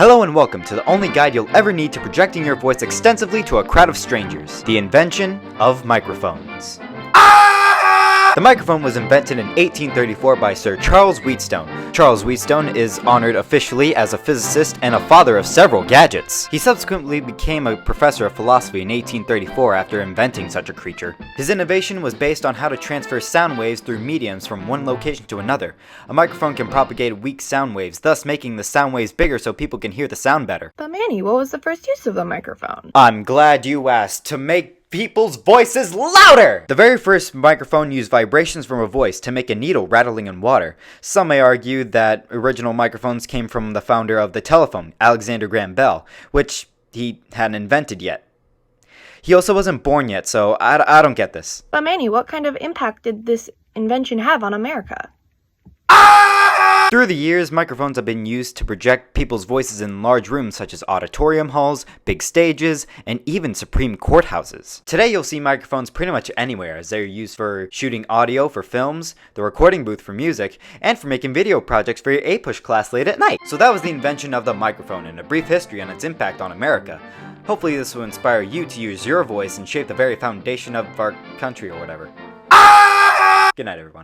Hello and welcome to the only guide you'll ever need to projecting your voice extensively to a crowd of strangers, the invention of microphones. The microphone was invented in 1834 by Sir Charles Wheatstone. Charles Wheatstone is honored officially as a physicist and a father of several gadgets. He subsequently became a professor of philosophy in 1834 after inventing such a creature. His innovation was based on how to transfer sound waves through mediums from one location to another. A microphone can propagate weak sound waves, thus making the sound waves bigger so people can hear the sound better. But Manny, what was the first use of the microphone? I'm glad you asked. To make people's voices louder! The very first microphone used vibrations from a voice to make a needle rattling in water. Some may argue that original microphones came from the founder of the telephone, Alexander Graham Bell, which he hadn't invented yet. He also wasn't born yet, so I don't get this. But Manny, what kind of impact did this invention have on America? Through the years, microphones have been used to project people's voices in large rooms such as auditorium halls, big stages, and even Supreme Courthouses. Today you'll see microphones pretty much anywhere, as they're used for shooting audio for films, the recording booth for music, and for making video projects for your APUSH class late at night. So that was the invention of the microphone and a brief history on its impact on America. Hopefully this will inspire you to use your voice and shape the very foundation of our country or whatever. Good night, everyone.